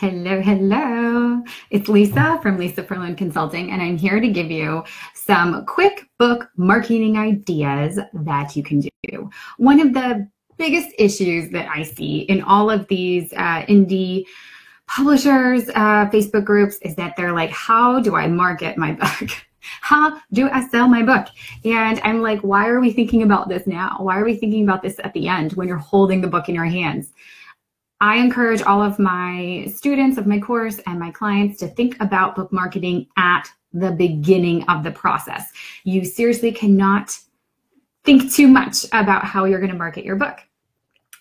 Hello, hello. It's Lisa from Lisa Furlan Consulting, and I'm here to give you some quick book marketing ideas that you can do. One of the biggest issues that I see in all of these indie publishers, Facebook groups, is that they're like, how do I market my book? How do I sell my book? And I'm like, why are we thinking about this now? Why are we thinking about this at the end when you're holding the book in your hands? I encourage all of my students of my course and my clients to think about book marketing at the beginning of the process. You seriously cannot think too much about how you're going to market your book.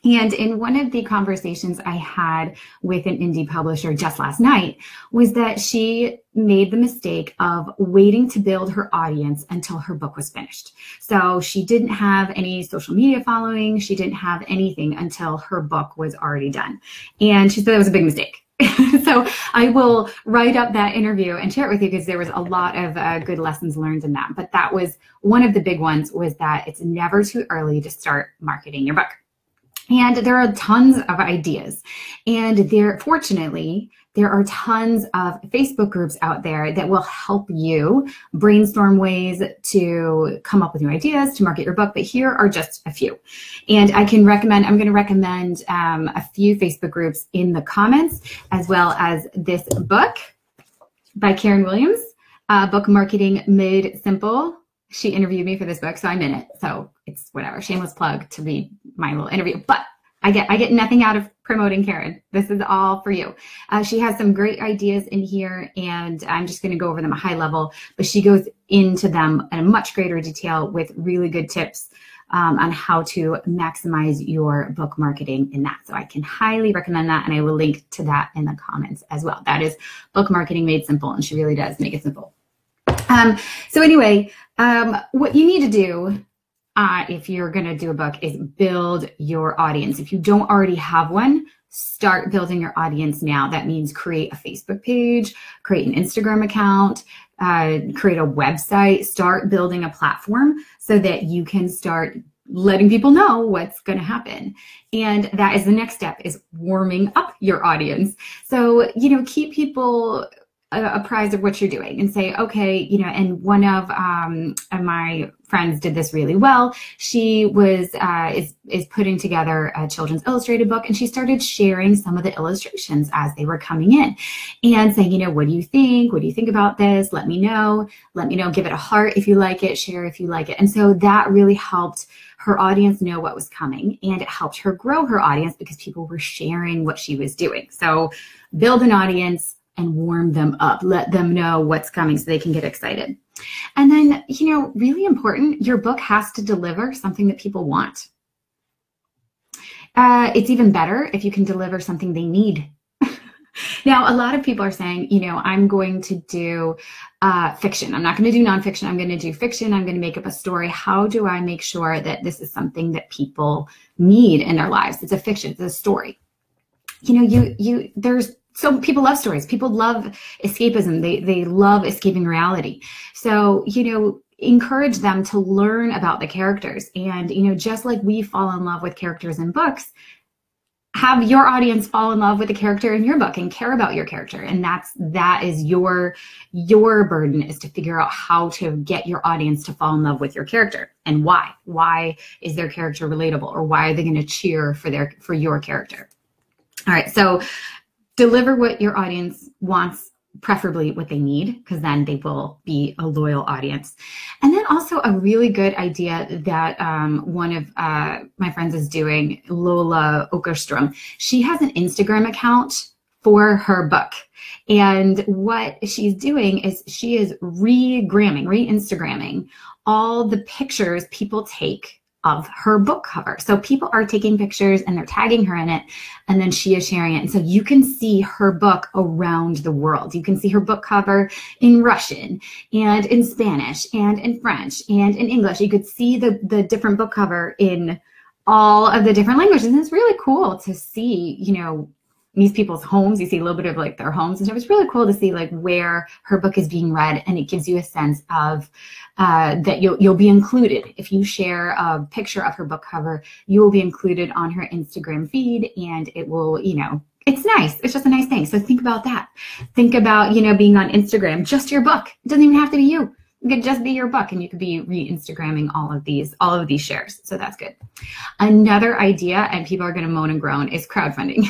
And in one of the conversations I had with an indie publisher just last night was that she made the mistake of waiting to build her audience until her book was finished. So she didn't have any social media following. She didn't have anything until her book was already done. And she said it was a big mistake. So I will write up that interview and share it with you because there was a lot of good lessons learned in that. But that was one of the big ones, was that it's never too early to start marketing your book. And there are tons of ideas. And fortunately, there are tons of Facebook groups out there that will help you brainstorm ways to come up with new ideas to market your book. But here are just a few. And I'm going to recommend a few Facebook groups in the comments, as well as this book by Karen Williams, Book Marketing Made Simple. She interviewed me for this book, so I'm in it. So it's whatever, shameless plug to be my little interview. But I get nothing out of promoting Karen. This is all for you. She has some great ideas in here, and I'm just going to go over them at a high level. But she goes into them in a much greater detail with really good tips on how to maximize your book marketing in that. So I can highly recommend that, and I will link to that in the comments as well. That is Book Marketing Made Simple, and she really does make it simple. So anyway, what you need to do if you're going to do a book is build your audience. If you don't already have one, start building your audience now. That means create a Facebook page, create an Instagram account, create a website, start building a platform so that you can start letting people know what's going to happen. And that is the next step, is warming up your audience. So, keep people apprised of what you're doing and say, okay, and one of my friends did this really well. She was is putting together a children's illustrated book, and she started sharing some of the illustrations as they were coming in and saying, what do you think? What do you think about this? Let me know. Give it a heart if you like it, share if you like it. And so that really helped her audience know what was coming, and it helped her grow her audience because people were sharing what she was doing. So build an audience and warm them up. Let them know what's coming so they can get excited. And then, really important, your book has to deliver something that people want. It's even better if you can deliver something they need. Now, a lot of people are saying, I'm going to do fiction. I'm not going to do nonfiction. I'm going to do fiction. I'm going to make up a story. How do I make sure that this is something that people need in their lives? It's a fiction. It's a story. So people love stories. People love escapism. They love escaping reality. So, encourage them to learn about the characters. And, just like we fall in love with characters in books, have your audience fall in love with the character in your book and care about your character. And that is your burden, is to figure out how to get your audience to fall in love with your character and why. Why is their character relatable, or why are they going to cheer for your character? All right. So deliver what your audience wants, preferably what they need, because then they will be a loyal audience. And then also a really good idea that one of my friends is doing, Lola Okerstrom. She has an Instagram account for her book. And what she's doing is she is re-Instagramming all the pictures people take of her book cover. So people are taking pictures and they're tagging her in it, and then she is sharing it. And so you can see her book around the world. You can see her book cover in Russian and in Spanish and in French and in English. You could see the different book cover in all of the different languages. And it's really cool to see, these people's homes. You see a little bit of like their homes and stuff. It's really cool to see like where her book is being read, and it gives you a sense of that you'll be included. If you share a picture of her book cover, you will be included on her Instagram feed, and it will, It's nice. It's just a nice thing. So think about that. Think about, being on Instagram, just your book. It doesn't even have to be you. It could just be your book, and you could be re-Instagramming all of these shares. So that's good. Another idea, and people are going to moan and groan, is crowdfunding.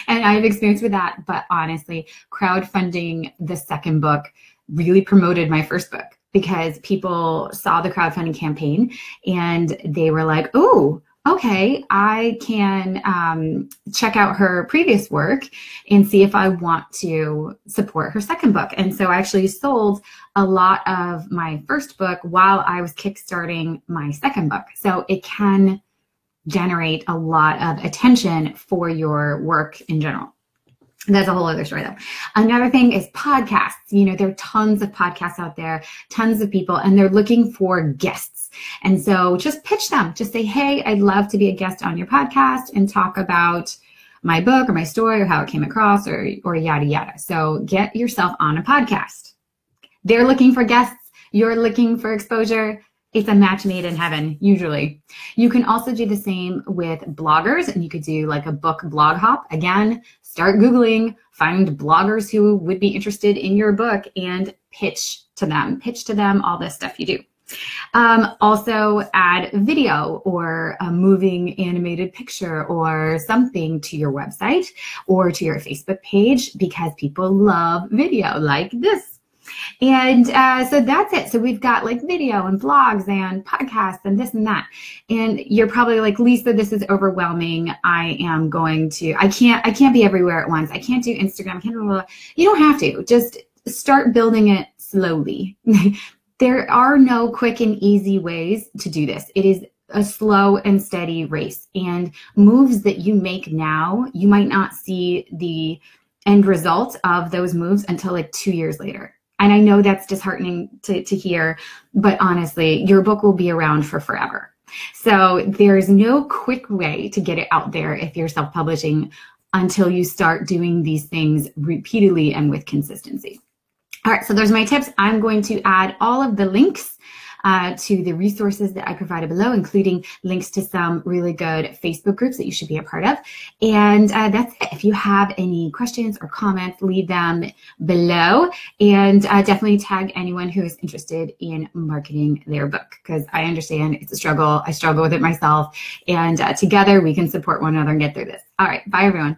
And I have experience with that, but honestly, crowdfunding the second book really promoted my first book, because people saw the crowdfunding campaign and they were like, "Oh, okay, I can check out her previous work and see if I want to support her second book." And so I actually sold a lot of my first book while I was kickstarting my second book. So it can generate a lot of attention for your work in general. That's a whole other story, though. Another thing is podcasts. There are tons of podcasts out there, tons of people, and they're looking for guests. And so just pitch them. Just say, "Hey, I'd love to be a guest on your podcast and talk about my book or my story or how it came across or yada, yada." So get yourself on a podcast. They're looking for guests. You're looking for exposure. It's a match made in heaven, usually. You can also do the same with bloggers, and you could do like a book blog hop. Again, start Googling, find bloggers who would be interested in your book and pitch to them all this stuff you do. Also add video or a moving animated picture or something to your website or to your Facebook page, because people love video like this. And so that's it. So we've got like video and blogs and podcasts and this and that. And you're probably like, "Lisa, this is overwhelming. I can't be everywhere at once. I can't do Instagram. I can't do blah, blah." You don't have to. Just start building it slowly. There are no quick and easy ways to do this. It is a slow and steady race. And moves that you make now, you might not see the end result of those moves until like 2 years later. And I know that's disheartening to hear, but honestly, your book will be around for forever. So there's no quick way to get it out there if you're self-publishing until you start doing these things repeatedly and with consistency. All right, so those are my tips. I'm going to add all of the links to the resources that I provided below, including links to some really good Facebook groups that you should be a part of. And that's it. If you have any questions or comments, leave them below, and definitely tag anyone who is interested in marketing their book, because I understand it's a struggle. I struggle with it myself, and together we can support one another and get through this. All right, bye everyone.